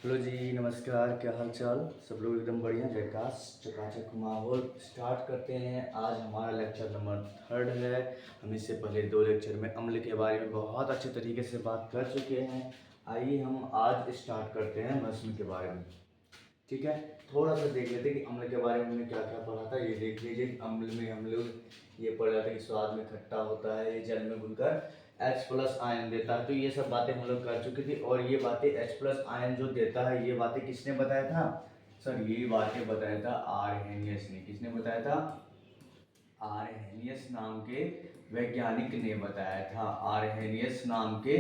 Hello जी, नमस्कार। क्या हाल चाल? सब लोग एकदम बढ़िया, झकास चकाचक माहौल। स्टार्ट करते हैं। आज हमारा लेक्चर नंबर 3 है। हम इससे पहले 2 लेक्चर में अम्ल के बारे में बहुत अच्छे तरीके से बात कर चुके हैं। आइए हम आज स्टार्ट करते हैं भस्म के बारे में। ठीक है, थोड़ा सा देख लेते हैं कि अम्ल के बारे में हमने क्या क्या पढ़ा था। ये देख लीजिए कि अम्ल में हम लोग ये पढ़ रहे थे कि स्वाद में खट्टा होता है, ये जल में घुलकर H+ आयन देता है। तो ये सब बातें हम लोग कर चुके थे। और ये बातें H+ आयन जो देता है, ये बातें किसने बताया था सर? ये बातें बताया था आरहेनियस ने। किसने बताया था? आरहेनियस नाम के वैज्ञानिक ने बताया था। आरहेनियस नाम के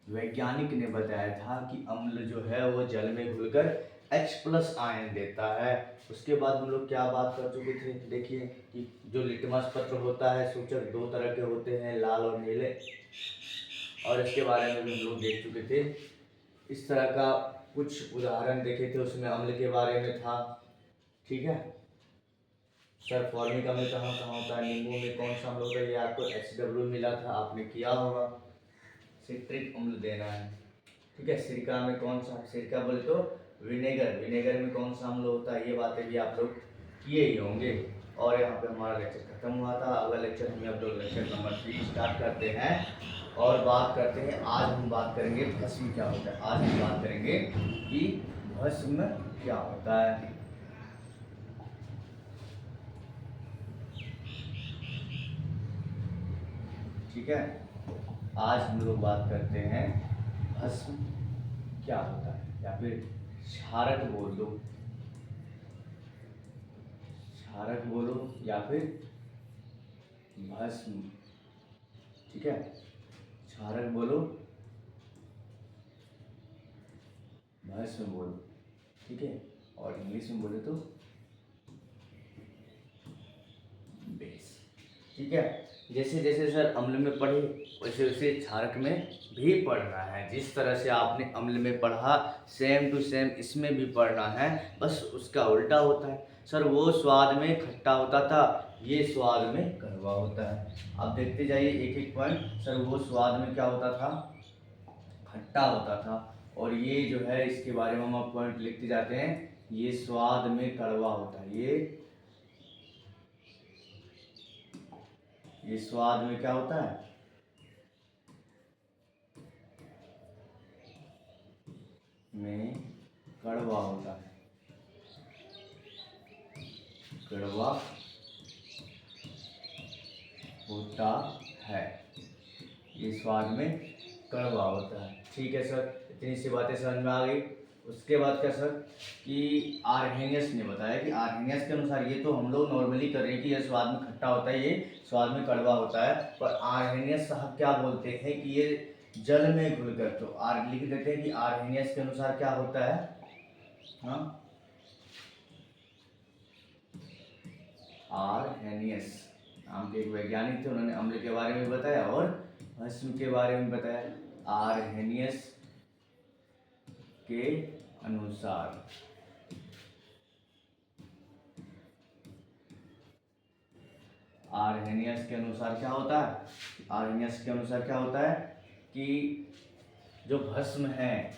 वैज्ञानिक ने बताया था कि अम्ल जो है वो जल में घुलकर H+ आयन देता है। उसके बाद हम लोग क्या बात कर चुके थे? देखिए कि जो लिटमस पत्र होता है, सूचक 2 तरह के होते हैं, लाल और नीले, और इसके बारे में भी हम लोग देख चुके थे। इस तरह का कुछ उदाहरण देखे थे, उसमें अम्ल के बारे में था। ठीक है सर, फॉर्मिक अम्ल कहाँ कहाँ होता है, नींबू में कौन सा अम्ल होता है, ये आपको HW मिला था, आपने किया होगा। सिट्रिक अम्ल देना है। ठीक है, सिरका में कौन सा, सिरका बोले तो विनेगर, विनेगर में कौन सा अम्ल होता है, ये बातें भी आप लोग किए ही होंगे। और यहाँ पे हमारा लेक्चर खत्म हुआ था। अगला लेक्चर हम आप लोग लेक्चर नंबर 3 स्टार्ट करते हैं और बात करते हैं। आज हम बात करेंगे भस्म क्या होता है। आज हम बात करेंगे कि भस्म क्या होता है। ठीक है, आज हम लोग बात करते हैं भस्म क्या होता है, या फिर क्षारक बोल दो, क्षारक बोलो या फिर भस्म। ठीक है, क्षारक बोलो, भस्म बोलो। ठीक है, और इंग्लिश में बोले तो बेस। ठीक है, जैसे जैसे सर अम्ल में पढ़े वैसे वैसे क्षारक में भी पढ़ना है। जिस तरह से आपने अम्ल में पढ़ा, सेम टू सेम इसमें भी पढ़ना है, बस उसका उल्टा होता है। सर वो स्वाद में खट्टा होता था, ये स्वाद में कड़वा होता है। आप देखते जाइए एक एक पॉइंट। सर वो स्वाद में क्या होता था? खट्टा होता था। और ये जो है इसके बारे में हम पॉइंट लिखते जाते हैं, ये स्वाद में कड़वा होता है। ये स्वाद में क्या होता है? में कड़वा होता है। कड़वा होता है, ये स्वाद में कड़वा होता है। ठीक है सर, इतनी सी बातें समझ में आ गई। उसके बाद क्या सर कि आरहेनियस ने बताया कि आरहेनियस के अनुसार, ये तो हम लोग नॉर्मली कर रहे हैं कि ये स्वाद में खट्टा होता है, ये स्वाद में कड़वा होता है, पर आरहेनियस साहब क्या बोलते हैं कि ये जल में घुलकर, तो आर लिख देते हैं कि आरहेनियस के अनुसार क्या होता है। हाँ, आरहेनियस नाम के एक वैज्ञानिक थे, उन्होंने अम्ल के बारे में बताया और भस्म के बारे में बताया। आरहेनियस के अनुसार, आरहेनियस के अनुसार क्या होता है? आरहेनियस के अनुसार क्या होता है कि जो भस्म है,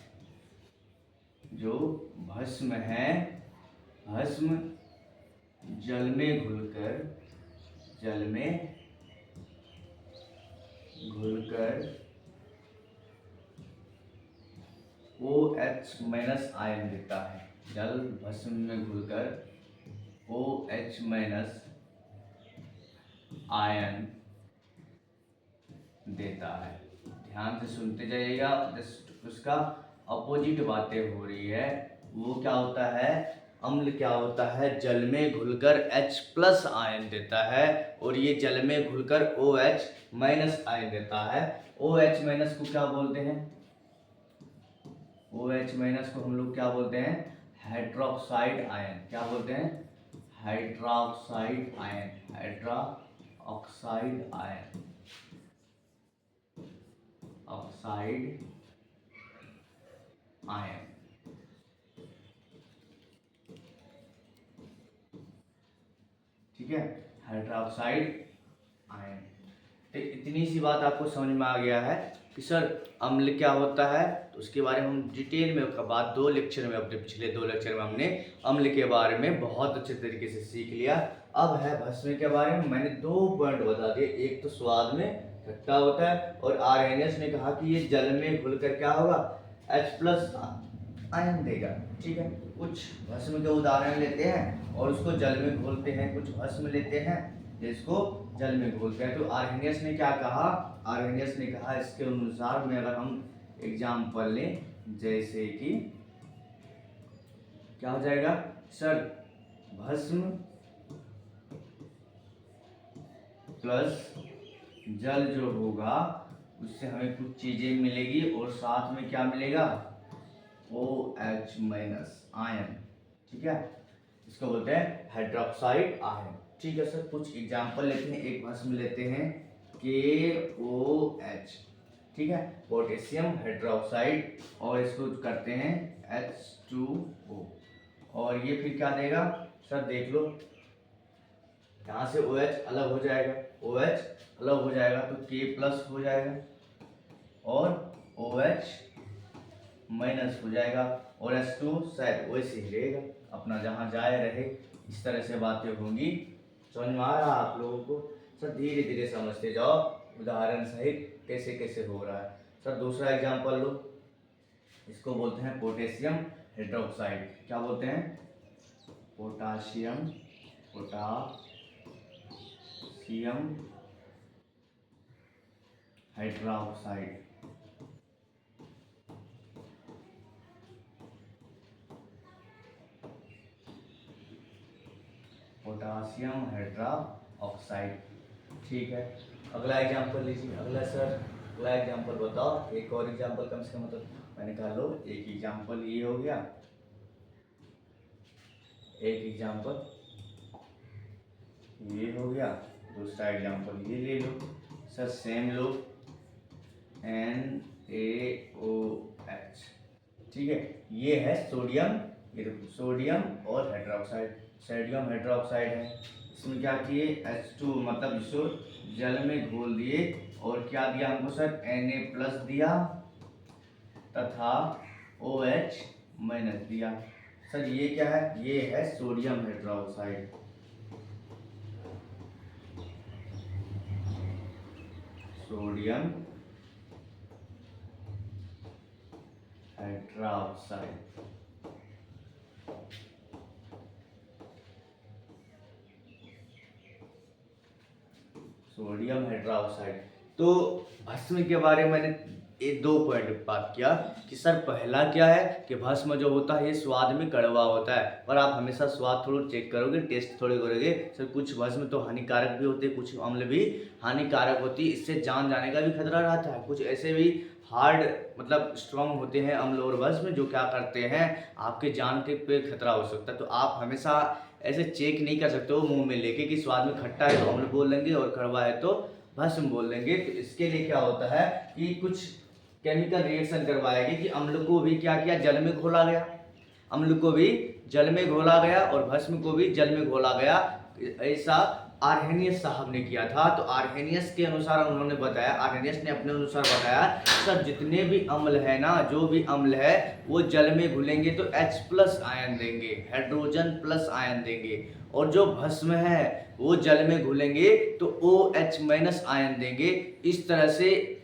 जो भस्म है, भस्म जल में घुलकर, जल में घुलकर OH- आयन देता है। जल भस्म में घुलकर OH- आयन देता है। ध्यान से सुनते जाइएगा, जस्ट उसका अपोजिट बातें हो रही है। वो क्या होता है? अम्ल क्या होता है? जल में घुलकर H+ आयन देता है, और ये जल में घुलकर OH- आयन देता है। OH- को क्या बोलते हैं? OH- को हम लोग क्या बोलते हैं? Hydroxide ion. क्या बोलते हैं? Hydroxide ion, hydroxide ion, oxide ion. ठीक है, हाइड्रोक्साइड आयन। तो इतनी सी बात आपको समझ में आ गया है। कि सर अम्ल क्या होता है, तो उसके बारे में हम डिटेल में बाद 2 लेक्चर में, अपने पिछले 2 लेक्चर में हमने अम्ल के बारे में बहुत अच्छे तरीके से सीख लिया। अब है भस्म के बारे में। मैंने 2 पॉइंट बता दिए, एक तो स्वाद में खट्टा होता है, और आर्हेनियस ने कहा कि ये जल में घुलकर क्या होगा, H+ आयन देगा। ठीक है, कुछ भस्म के उदाहरण लेते हैं और उसको जल में घोलते हैं, कुछ भस्म लेते हैं जिसको जल में घोलते हैं। तो आर्हेनियस ने क्या कहा, आर्हेनियस ने कहा इसके अनुसार में अगर हम एग्जाम्पल लें, जैसे कि क्या हो जाएगा सर, भस्म प्लस जल जो होगा उससे हमें कुछ चीजें मिलेगी और साथ में क्या मिलेगा, OH- आयन। ठीक है, इसको बोलते हैं हाइड्रोक्साइड आयन। ठीक है सर, कुछ एग्जाम्पल लेते हैं। एक भस्म लेते हैं KOH, ठीक है, पोटेशियम हाइड्रोक्साइड, और इसको करते हैं H2O, और ये फिर क्या देगा सर, देख लो, यहाँ से OH अलग हो जाएगा, OH अलग हो जाएगा तो K+ हो जाएगा और OH- हो जाएगा, और H2 शायद वैसे ही रहेगा, अपना जहाँ जाए रहे। इस तरह से बातें होंगी। समझ में आ रहा है आप लोगों को? सर धीरे धीरे समझते जाओ, उदाहरण सहित कैसे कैसे हो रहा है। सर दूसरा एग्जाम्पल लो, इसको बोलते हैं पोटेशियम हाइड्रोक्साइड। क्या बोलते हैं, पोटेशियम हाइड्रोक्साइड। पोटेशियम हाइड्रोक्साइड, ठीक है। अगला एग्जांपल लीजिए। अगला सर, अगला एग्जांपल बताओ। एक और एग्जांपल कम से कम, मतलब मैंने कहा लो, एक एग्जांपल ये हो गया, एक एग्जांपल ये हो गया, दूसरा एग्जांपल ये ले लो। सर सेम लो, NaOH, ठीक है। ये है सोडियम, ये देखो सोडियम और हाइड्रोक्साइड, सोडियम हाइड्रोक्साइड है। इसमें क्या किए, H2 मतलब इसको जल में घोल दिए, और क्या दिया हमको सर, Na+ दिया तथा OH- दिया। सर ये क्या है, ये है sodium hydroxide, sodium hydroxide. Sodium hydroxide. तो भस्म के बारे में मैंने ये 2 पॉइंट बात किया कि सर पहला क्या है कि भस्म जो होता है ये स्वाद में कड़वा होता है, और आप हमेशा स्वाद थोड़ा चेक करोगे, टेस्ट थोड़े करोगे। सर कुछ भस्म तो हानिकारक भी होते हैं, कुछ अम्ल भी हानिकारक होती है, इससे जान जाने का भी खतरा रहता है। कुछ ऐसे भी हार्ड मतलब स्ट्रॉन्ग होते हैं अम्ल और भस्म, जो क्या करते हैं आपके जान के पे खतरा हो सकता है। तो आप हमेशा ऐसे चेक नहीं कर सकते हो मुंह में लेके कि स्वाद में खट्टा है तो अम्ल बोल देंगे और कड़वा है तो भस्म बोल देंगे। तो इसके लिए क्या होता है कि कुछ केमिकल रिएक्शन करवाएगी कि अम्ल को भी क्या किया, जल में घोला गया, अम्ल को भी जल में घोला गया और भस्म को भी जल में घोला गया। ऐसा आर्हेनियस साहब ने किया था। तो आर्हेनियस के अनुसार उन्होंने बताया, आर्हेनियस ने अपने अनुसार बताया सर जितने भी अम्ल है ना, जो भी अम्ल है वो जल में घुलेंगे तो H+ आयन देंगे, हाइड्रोजन प्लस आयन देंगे, और जो भस्म है वो जल में घुलेंगे तो OH- आयन देंगे। इस तरह से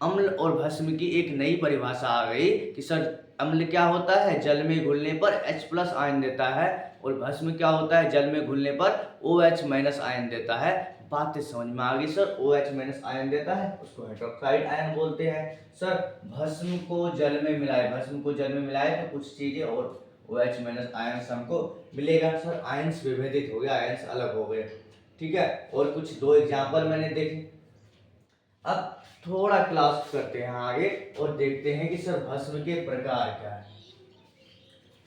अम्ल और भस्म की एक नई परिभाषा आ गई कि सर अम्ल क्या होता है, जल में घुलने पर H+ आयन देता है, और भस्म क्या होता है, जल में घुलने पर OH- आयन देता है। बातें समझ में आ गई सर। OH- आयन देता है उसको हाइड्रोक्साइड आयन बोलते हैं। सर भस्म को जल में मिलाए, भस्म को जल में मिलाए तो कुछ चीजें और OH- आयन हमको मिलेगा। सर आयन्स विभेदित हो गया, आयन्स अलग हो गए, ठीक है। और कुछ 2 एग्जाम्पल मैंने देखे। अब थोड़ा क्लास करते हैं आगे और देखते हैं कि सर भस्म के प्रकार क्या है,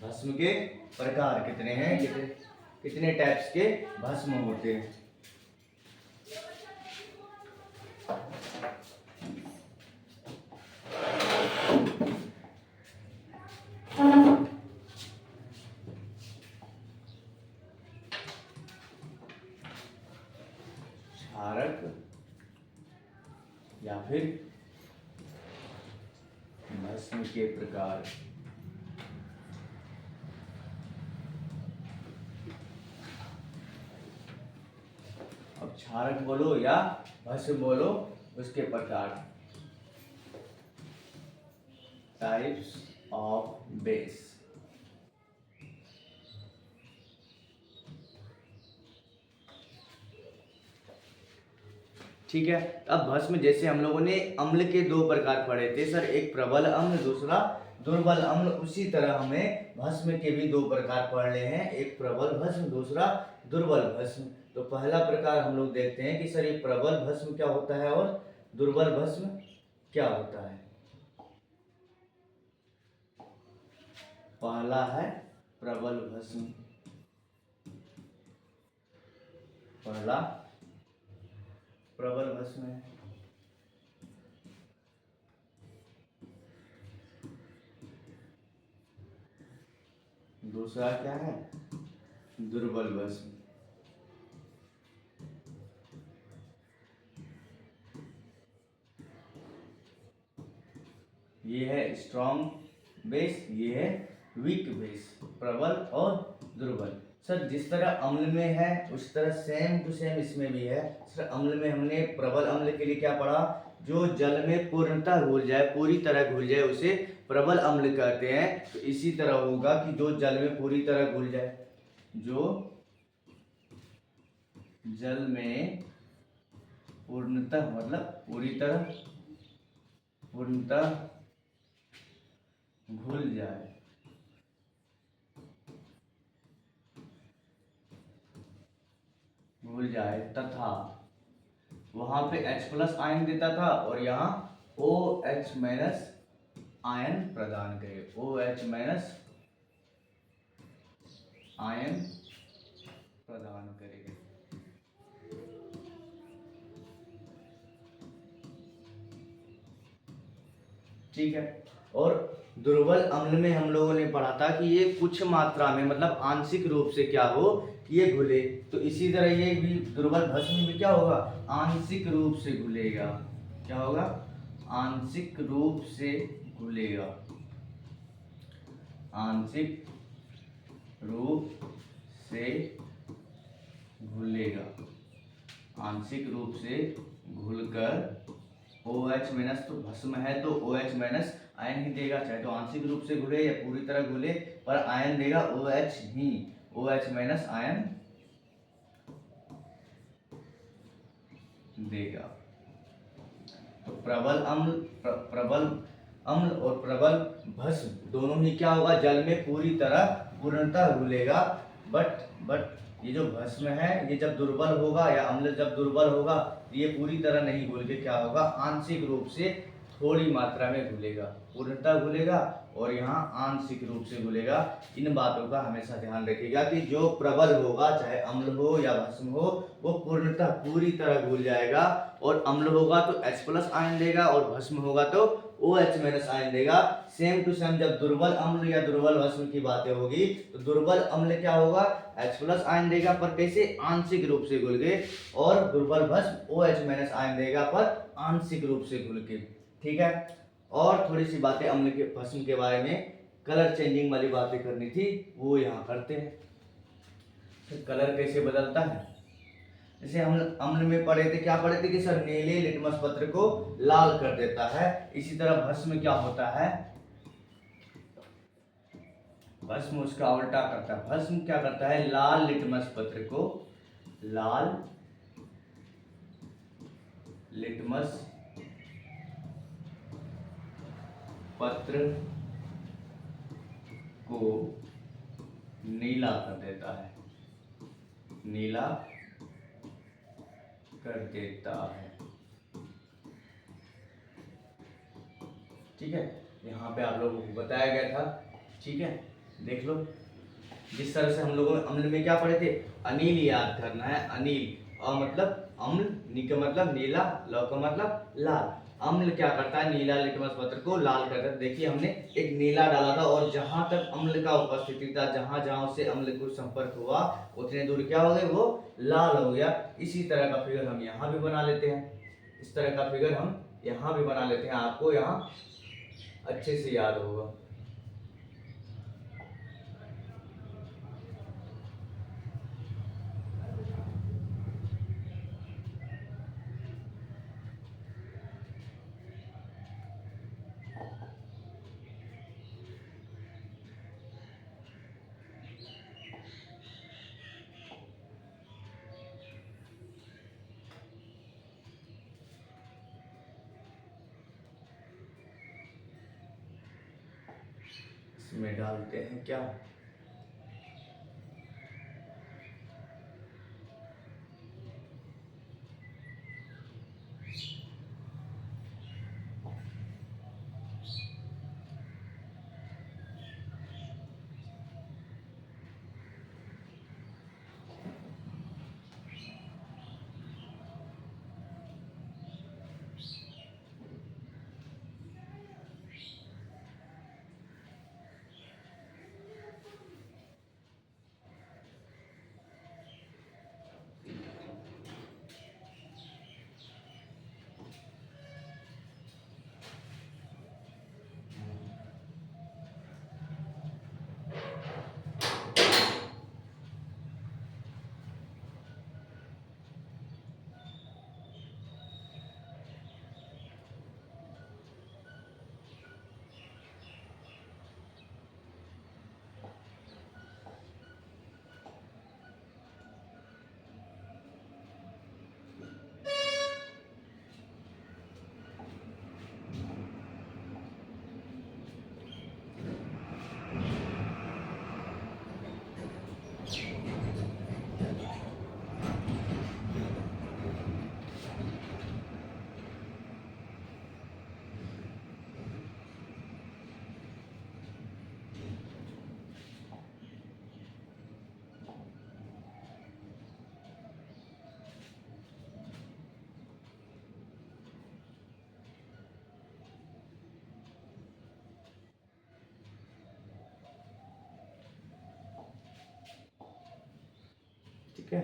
भस्म के प्रकार कितने हैं, कितने टाइप्स के भस्म होते हैं। क्षारक या फिर भस्म के प्रकार। अब क्षारक बोलो या भस्म बोलो, उसके प्रकार। Types of base. ठीक है, अब भस्म जैसे हम लोगों ने अम्ल के दो प्रकार पढ़े थे सर, एक प्रबल अम्ल दूसरा दुर्बल अम्ल, उसी तरह हमें भस्म के भी दो प्रकार पढ़ने हैं, एक प्रबल भस्म दूसरा दुर्बल भस्म। तो पहला प्रकार हम लोग देखते हैं कि सर ये प्रबल भस्म क्या होता है और दुर्बल भस्म क्या होता है। पहला है प्रबल भस्म, पहला प्रबल भस्म है। दूसरा क्या है, दुर्बल भस्म। ये है स्ट्रॉन्ग बेस, ये है वीक बेस, प्रबल और दुर्बल। सर जिस तरह अम्ल में है उस तरह सेम टू सेम इसमें भी है। सर अम्ल में हमने प्रबल अम्ल के लिए क्या पढ़ा, जो जल में पूर्णतः घुल जाए, पूरी तरह घुल जाए, उसे प्रबल अम्ल कहते हैं। तो इसी तरह होगा कि जो जल में पूरी तरह घुल जाए, जो जल में पूर्णतः मतलब पूरी तरह पूर्णतः घुल जाए, भूल जाए तथा वहां पे H+ आयन देता था और यहाँ OH- आयन प्रदान करे, OH- आयन प्रदान करेगा। ठीक है, और दुर्बल अम्ल में हम लोगों ने पढ़ा था कि ये कुछ मात्रा में मतलब आंशिक रूप से क्या हो, ये घुले। तो इसी तरह ये भी दुर्बल भस्म भी क्या होगा, आंशिक रूप से घुलेगा। क्या होगा, आंशिक रूप से घुलेगा, आंशिक रूप से घुलेगा, आंशिक रूप से घुलकर OH- तो भस्म है तो OH- आयन ही देगा, चाहे तो आंशिक रूप से घुले या पूरी तरह घुले, पर आयन देगा OH ही, OH- आयन देगा। तो प्रबल अम्ल प्रबल अम्ल और प्रबल भस्म दोनों ही क्या होगा, जल में पूरी तरह पूर्णतः घुलेगा। बट ये जो भस्म है ये जब दुर्बल होगा या अम्ल जब दुर्बल होगा, ये पूरी तरह नहीं घुल के क्या होगा, आंशिक रूप से थोड़ी मात्रा में घुलेगा, पूर्णतः घुलेगा और यहाँ आंशिक रूप से घुलेगा। इन बातों का हमेशा ध्यान रखिएगा कि जो प्रबल होगा, चाहे अम्ल हो या भस्म हो, वो पूर्णतः पूरी तरह घुल जाएगा। और अम्ल होगा तो H+ आयन देगा और भस्म होगा तो OH- आयन देगा। सेम टू सेम जब दुर्बल अम्ल या दुर्बल भस्म की बातें होगी तो दुर्बल अम्ल क्या होगा, H+ आयन देगा पर कैसे, आंशिक रूप से घुल के, और दुर्बल भस्म OH- आयन देगा पर आंशिक रूप से घुल के। ठीक है, और थोड़ी सी बातें अम्ल के भस्म के बारे में, कलर चेंजिंग वाली बातें करनी थी, वो यहाँ करते हैं। तो कलर कैसे बदलता है, जैसे हम अम्ल में पढ़े थे, क्या पढ़े थे कि सर नीले लिटमस पत्र को लाल कर देता है। इसी तरह भस्म क्या होता है, भस्म उसका उल्टा करता है। भस्म क्या करता है, लाल लिटमस पत्र को, लाल लिटमस पत्र को नीला कर देता है, नीला कर देता है। ठीक है, यहाँ पे आप लोगों को बताया गया था। ठीक है, देख लो जिस तरह से हम लोगों ने अम्ल में क्या पढ़े थे, अनिल याद करना है। अनिल, अ मतलब अम्ल, नि का मतलब नीला, ल का मतलब लाल। अम्ल क्या करता है, नीला लिटमस पत्र को लाल करता है। देखिए हमने एक नीला डाला था और जहां तक अम्ल का उपस्थिति था, जहां जहां उससे अम्ल को संपर्क हुआ, उतने दूर क्या हो गए, वो लाल हो गया। इसी तरह का फिगर हम यहाँ भी बना लेते हैं, इस तरह का फिगर हम यहाँ भी बना लेते हैं। आपको यहाँ अच्छे से याद होगा। इसमें डालते हैं क्या, ठीक है।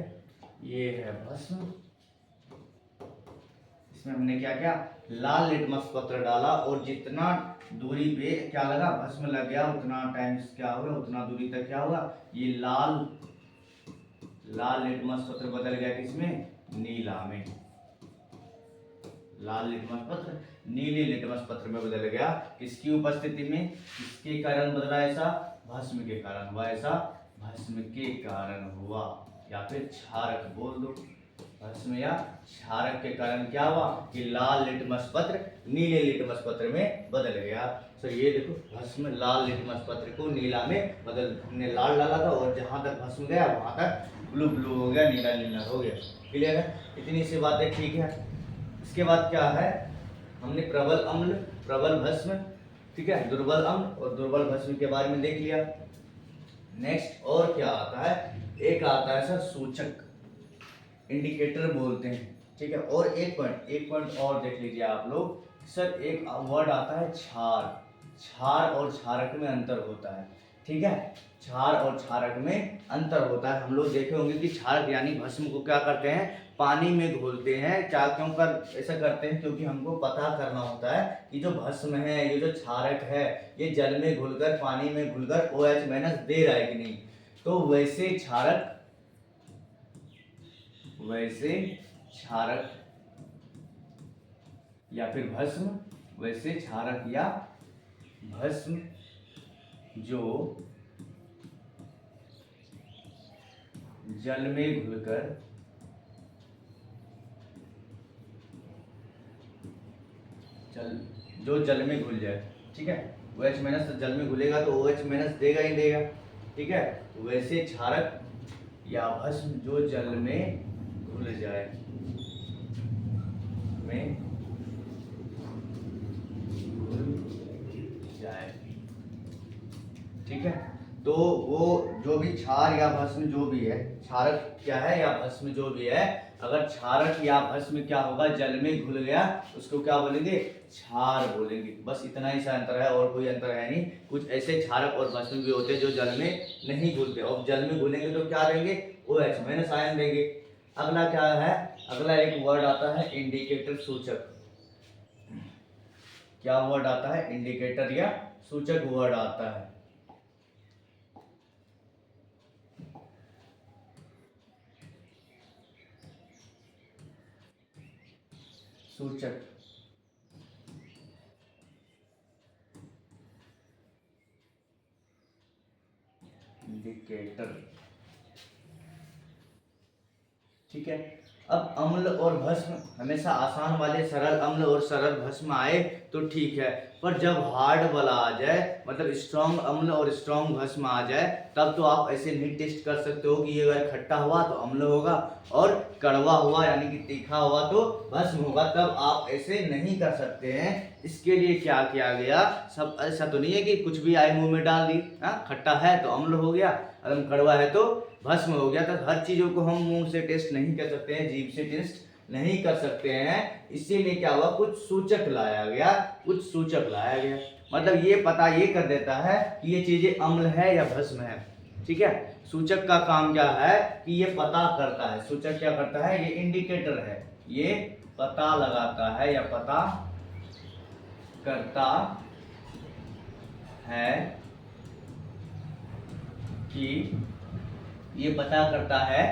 ये है भस्म। इसमें हमने क्या किया, लाल लिटमस पत्र डाला और जितना दूरी पे क्या लगा, भस्म लग गया, उतना टाइम्स क्या हुआ, उतना दूरी तक क्या हुआ, ये लाल लिटमस पत्र बदल गया किसमें, नीला में। लाल लिटमस पत्र नीले लिटमस पत्र में बदल गया, किसकी उपस्थिति में, किसके कारण बदला ऐसा, भस्म के कारण हुआ ऐसा, भस्म के कारण हुआ, या फिर क्षारक बोल दो, भस्म या क्षारक के कारण क्या हुआ कि लाल लिटमस पत्र नीले लिटमस पत्र में बदल गया। तो ये देखो, भस्म लाल लिटमस पत्र को नीला में बदल, ने लाल डाला था और जहां तक भस्म गया वहां तक ब्लू ब्लू हो गया, नीला नीला हो गया। क्लियर है, इतनी सी बातें ठीक है। इसके बाद क्या है, हमने प्रबल अम्ल, प्रबल भस्म, ठीक है, दुर्बल अम्ल और दुर्बल भस्म के बारे में देख लिया। नेक्स्ट और क्या आता है, एक आता है सर सूचक, इंडिकेटर बोलते हैं, ठीक है। और एक पॉइंट और देख लीजिए आप लोग, सर एक वर्ड आता है क्षार, क्षार और क्षारक में अंतर होता है, ठीक है, क्षार और क्षारक में अंतर होता है। हम लोग देखे होंगे कि क्षारक यानी भस्म को क्या करते हैं, पानी में घोलते हैं, क्या क्यों कर ऐसा करते हैं, क्योंकि हमको पता करना होता है कि जो भस्म है, ये जो क्षारक है, ये जल में घुलकर, पानी में घुलकर OH- दे रहा है कि नहीं। तो वैसे क्षारक या फिर भस्म, वैसे क्षारक या भस्म जो जल में घुलकर जल में घुल जाए, ठीक है, OH- जल में घुलेगा तो OH- देगा ही देगा, ठीक है। वैसे क्षारक या भस्म जो जल में घुल जाए, ठीक है। तो वो जो भी क्षार या भस्म जो भी है, क्षारक क्या है या भस्म जो भी है, अगर क्षारक या भस्म क्या होगा, जल में घुल गया, उसको क्या बोलेंगे, क्षार बोलेंगे। बस इतना ही सा अंतर है, और कोई अंतर है नहीं। कुछ ऐसे क्षारक और भस्म भी होते हैं जो जल में नहीं घुलते, और जल में घुलेंगे तो क्या देंगे, OH- आयन देंगे। अगला क्या है, अगला एक वर्ड आता है इंडिकेटर सूचक। क्या वर्ड आता है, इंडिकेटर या सूचक वर्ड आता है। सूचक, इंडिकेटर, ठीक है। अब अम्ल और भस्म, हमेशा आसान वाले सरल अम्ल और सरल भस्म आए तो ठीक है, पर जब हार्ड वाला आ जाए, मतलब स्ट्रॉन्ग अम्ल और स्ट्रॉन्ग भस्म आ जाए, तब तो आप ऐसे नहीं टेस्ट कर सकते हो कि ये अगर खट्टा हुआ तो अम्ल होगा और कड़वा हुआ यानी कि तीखा हुआ तो भस्म होगा, तब आप ऐसे नहीं कर सकते हैं। इसके लिए क्या किया गया, सब ऐसा तो नहीं है कि कुछ भी आए मुंह में डाल दी, खट्टा है तो अम्ल हो गया, अगर कड़वा है तो भस्म हो गया। तो हर चीजों को हम मुंह से टेस्ट नहीं कर सकते हैं, जीभ से टेस्ट नहीं कर सकते हैं। इसीलिए क्या हुआ, कुछ सूचक लाया गया, कुछ सूचक लाया गया, मतलब ये पता ये कर देता है कि ये चीजें अम्ल है या भस्म है, ठीक है। सूचक का काम क्या है कि ये पता करता है, सूचक क्या करता है, ये इंडिकेटर है, ये पता लगाता है या पता करता है कि, ये पता करता है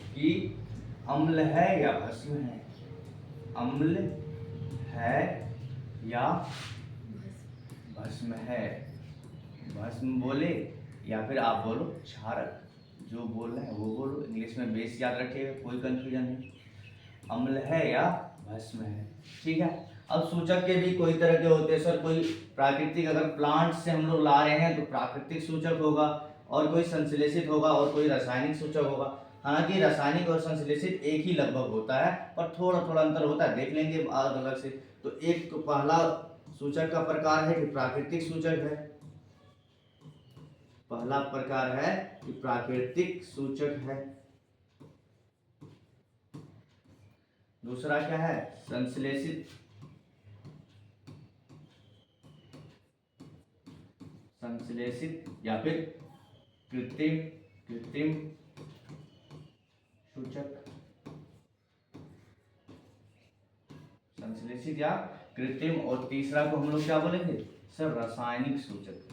कि अम्ल है या भस्म है, अम्ल है या भस्म है। भस्म बोले या फिर आप बोलो क्षारक, जो बोल रहे हैं वो बोलो, इंग्लिश में बेस याद रखिएगा, कोई कंफ्यूजन नहीं। अम्ल है या भस्म है, ठीक है। अब सूचक के भी कोई तरह के होते हैं सर, कोई प्राकृतिक, अगर प्लांट से हम लोग ला रहे हैं तो प्राकृतिक सूचक होगा, और कोई संश्लेषित होगा, और कोई रासायनिक सूचक होगा। हालांकि रासायनिक और संश्लेषित एक ही लगभग होता है, पर थोड़ा थोड़ा अंतर होता है, देख लेंगे अलग अलग से। तो एक पहला सूचक का प्रकार है कि प्राकृतिक सूचक है, पहला प्रकार है कि प्राकृतिक सूचक है। दूसरा क्या है, संश्लेषित, संश्लेषित या फिर कृत्रिम, कृत्रिम सूचक, संश्लेषित या कृत्रिम। और तीसरा को हम लोग क्या बोलेंगे सर, रासायनिक सूचक।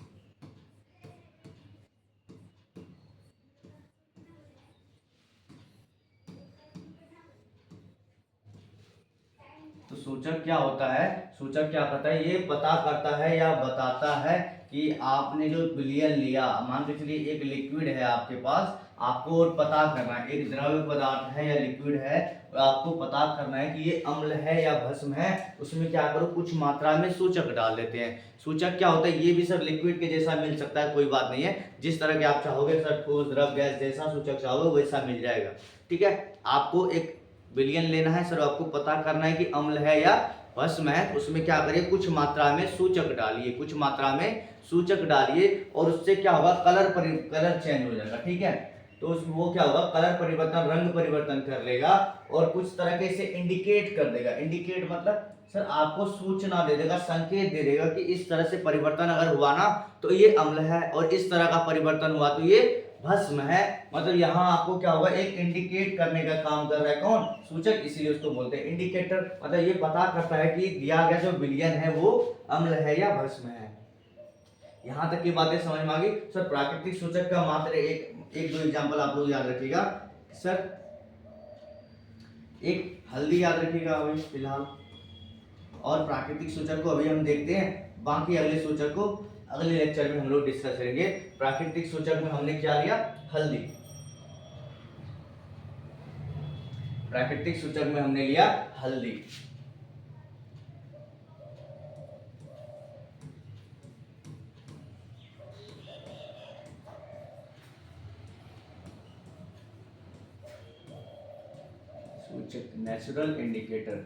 तो सूचक क्या होता है, सूचक क्या करता है, ये पता करता है या बताता है कि आपने जो विलयन लिया, मान के चलिए एक लिक्विड है आपके पास, आपको और पता करना है, एक द्रव्य पदार्थ है या लिक्विड है, आपको पता करना है कि ये अम्ल है या भस्म है। उसमें क्या करो, कुछ मात्रा में सूचक डाल देते हैं। सूचक क्या होता है, ये भी सर लिक्विड के जैसा मिल सकता है, कोई बात नहीं है, जिस तरह के आप चाहोगे सर, ठोस द्रव गैस जैसा सूचक चाहोगे वैसा मिल जाएगा, ठीक है। आपको एक विलयन लेना है सर, आपको पता करना है कि अम्ल है या भस्म है, उसमें क्या करिए, कुछ मात्रा में सूचक डालिए, कुछ मात्रा में सूचक डालिए, और उससे क्या होगा, कलर चेंज हो जाएगा, ठीक है। तो उसमें वो क्या होगा, कलर परिवर्तन, रंग परिवर्तन कर लेगा, और कुछ तरह के इसे इंडिकेट कर देगा। इंडिकेट मतलब सर आपको सूचना दे देगा, संकेत दे देगा कि इस तरह से परिवर्तन अगर हुआ ना तो ये अम्ल है, और इस तरह का परिवर्तन हुआ तो ये भस्म है। मतलब यहाँ आपको क्या होगा, एक इंडिकेट करने का काम कर रहा है कौन, सूचक, इसीलिए उसको बोलते हैं इंडिकेटर। मतलब ये पता करता है कि दिया गया जो विलयन है वो अम्ल है या भस्म है। यहाँ तक की बातें समझ में आ गई सर। प्राकृतिक सूचक का मात्र एक दो एग्जांपल आप लोग याद रखिएगा सर। एक हल्दी याद रखिएगा अभी फिलहाल, और प्राकृतिक सूचक को अभी हम देखते हैं, बाकी अगले सूचक को अगले लेक्चर में हम लोग डिस्कस करेंगे। प्राकृतिक सूचक में हमने क्या लिया, हल्दी। प्राकृतिक सूचक में हमने लिया हल्दी। सूचक नेचुरल इंडिकेटर,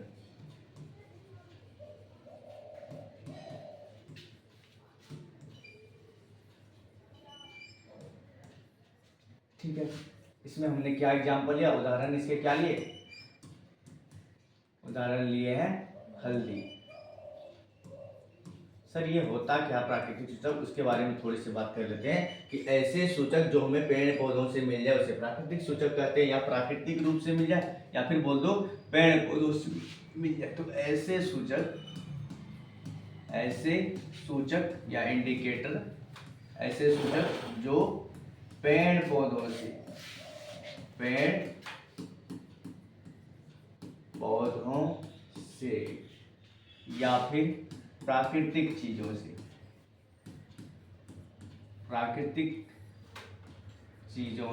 ठीक है। इसमें हमने क्या एग्जांपल लिया, उदाहरण इसके क्या लिए, उदाहरण लिए हैं हल्दी। सर ये होता क्या प्राकृतिक सूचक, उसके बारे में थोड़ी सी बात कर लेते हैं कि ऐसे सूचक जो हमें पेड़ पौधों से मिल जाए उसे प्राकृतिक सूचक कहते हैं, या प्राकृतिक रूप से मिल जाए, या फिर बोल दो पेड़ पौधों से मिल जाए। तो ऐसे सूचक, ऐसे सूचक या इंडिकेटर, ऐसे सूचक जो पेड़ पौधों से या फिर प्राकृतिक चीजों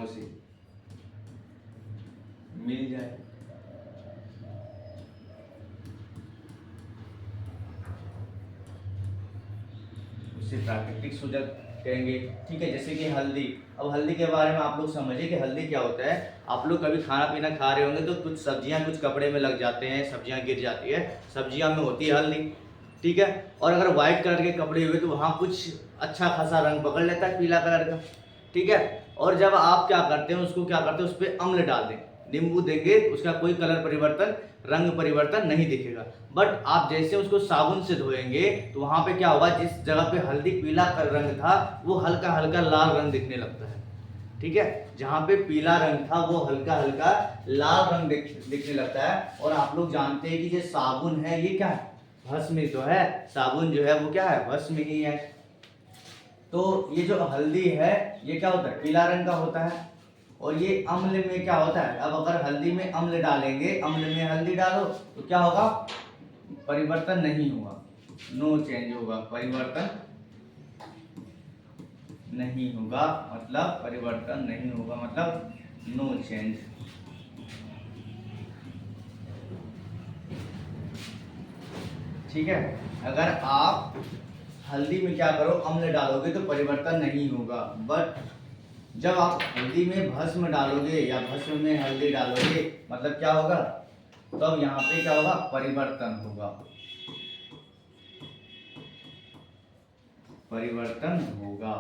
से मिल जाए, उसे प्राकृतिक सूचक कहेंगे। ठीक है, जैसे कि हल्दी। अब हल्दी के बारे में आप लोग समझिए कि हल्दी क्या होता है। आप लोग कभी खाना पीना खा रहे होंगे तो कुछ सब्जियां कुछ कपड़े में लग जाते हैं, सब्जियां गिर जाती है, सब्जियां में होती है हल्दी। ठीक है, और अगर व्हाइट कलर के कपड़े हुए तो वहाँ कुछ अच्छा खासा रंग पकड़ लेता है पीला कलर का। ठीक है, और जब आप क्या करते हैं, उसको क्या करते हैं, उस पर अम्ल डाल दें, नींबू देंगे, उसका कोई कलर परिवर्तन, रंग परिवर्तन नहीं दिखेगा। बट आप जैसे उसको साबुन से धोएंगे तो वहां पे क्या होगा, जिस जगह पे हल्दी पीला रंग था वो हल्का हल्का लाल रंग दिखने लगता है। ठीक है, जहां पे पीला रंग था वो हल्का हल्का लाल रंग दिखने लगता है। और आप लोग जानते हैं कि ये साबुन है, ये क्या है, भस्म ही तो है। साबुन जो है वो क्या है, भस्म ही है। तो ये जो हल्दी है ये क्या होता है, पीला रंग का होता है। और ये अम्ल में क्या होता है, अब अगर हल्दी में अम्ल डालेंगे, अम्ल में हल्दी डालो तो क्या होगा, परिवर्तन नहीं होगा, नो चेंज होगा, परिवर्तन नहीं होगा, मतलब परिवर्तन नहीं होगा, मतलब नो चेंज। ठीक है, अगर आप हल्दी में क्या करो, अम्ल डालोगे तो परिवर्तन नहीं होगा। बट जब आप हल्दी में भस्म डालोगे या भस्म में हल्दी डालोगे, मतलब क्या होगा, तब यहाँ पे क्या होगा, परिवर्तन होगा, परिवर्तन होगा।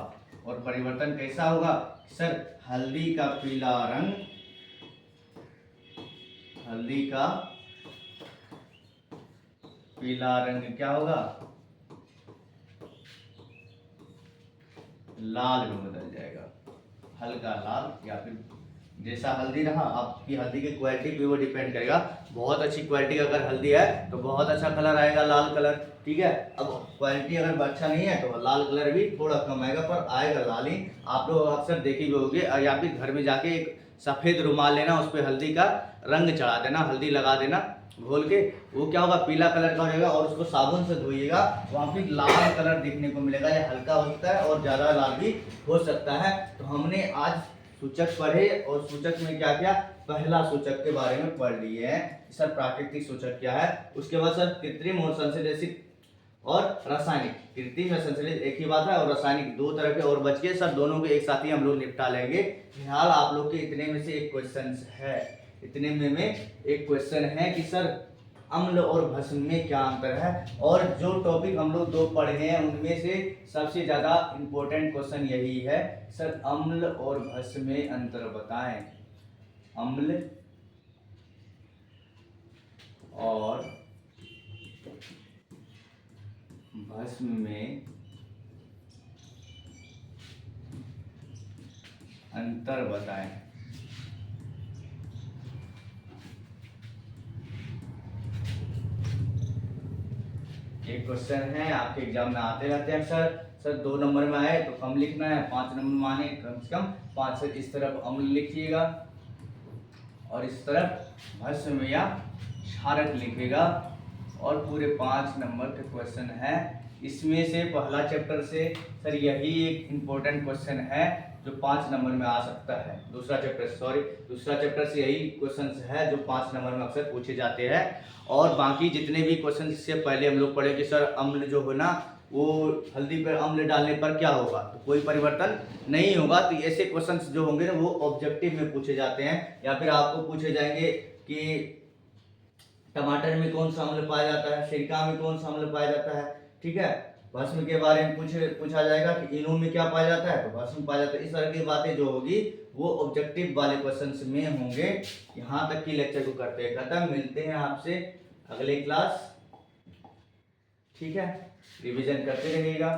और परिवर्तन कैसा होगा सर, हल्दी का पीला रंग, हल्दी का पीला रंग क्या होगा, लाल में बदल जाएगा, हल्का लाल। या फिर जैसा हल्दी रहा, आपकी हल्दी की क्वालिटी पे वो डिपेंड करेगा। बहुत अच्छी क्वालिटी अगर हल्दी है तो बहुत अच्छा कलर आएगा, लाल कलर। ठीक है, अब क्वालिटी अगर अच्छा नहीं है तो लाल कलर भी थोड़ा कम आएगा, पर आएगा लाल ही। आप लोग अक्सर देखे भी होंगे, या फिर घर में जाके एक सफ़ेद रुमाल लेना, उस पर हल्दी का रंग चढ़ा देना, हल्दी लगा देना घोल के, वो क्या होगा, पीला कलर का हो जाएगा। और उसको साबुन से धोइएगा, वहाँ पे लाल कलर देखने को मिलेगा। ये हल्का होता है और ज़्यादा लाल भी हो सकता है। तो हमने आज सूचक पढ़े, और सूचक में क्या क्या, पहला सूचक के बारे में पढ़ लिए हैं सर, प्राकृतिक सूचक क्या है। उसके बाद सर कृत्रिम और संश्लेषित और रासायनिक। कृत्रिम या संश्लेषित एक ही बात है, और रासायनिक दो तरह के और बच गए सर, दोनों के एक साथ ही हम लोग निपटा लेंगे। फिलहाल आप लोग के इतने में से एक क्वेश्चन है, इतने में एक क्वेश्चन है कि सर अम्ल और भस्म में क्या अंतर है। और जो टॉपिक हम लोग दो पढ़े हैं उनमें से सबसे ज्यादा इंपॉर्टेंट क्वेश्चन यही है सर, अम्ल और भस्म में अंतर बताएं। अम्ल और भस्म में अंतर बताएं। एक क्वेश्चन है, आपके एग्जाम में आते रहते हैं सर 2 नंबर में आए तो कम लिखना है, 5 नंबर में आने कम से कम 5 से। इस तरफ अम्ल लिखिएगा और इस तरफ भस्म या क्षारक लिखेगा। और पूरे 5 नंबर के क्वेश्चन है। इसमें से पहला चैप्टर से सर यही एक इम्पोर्टेंट क्वेश्चन है जो 5 नंबर में आ सकता है। दूसरा चैप्टर से यही क्वेश्चन है जो 5 नंबर में अक्सर पूछे जाते हैं। और बाकी जितने भी क्वेश्चन से पहले हम लोग पढ़े कि सर अम्ल जो हो ना, वो हल्दी पर अम्ल डालने पर क्या होगा, तो कोई परिवर्तन नहीं होगा। तो ऐसे क्वेश्चंस जो होंगे ना वो ऑब्जेक्टिव में पूछे जाते हैं, या फिर आपको पूछे जाएंगे कि टमाटर में कौन सा अम्ल पाया जाता है, सिरका में कौन सा अम्ल पाया जाता है। ठीक है, भस्म के बारे में पूछा जाएगा कि इनो में क्या पाया जाता है, तो भस्म पाया जाता है। इस तरह की बातें जो होगी वो ऑब्जेक्टिव वाले क्वेश्चंस में होंगे। यहाँ तक की लेक्चर को करते हैं खत्म। मिलते हैं आपसे अगले क्लास। ठीक है, रिवीजन करते रहिएगा।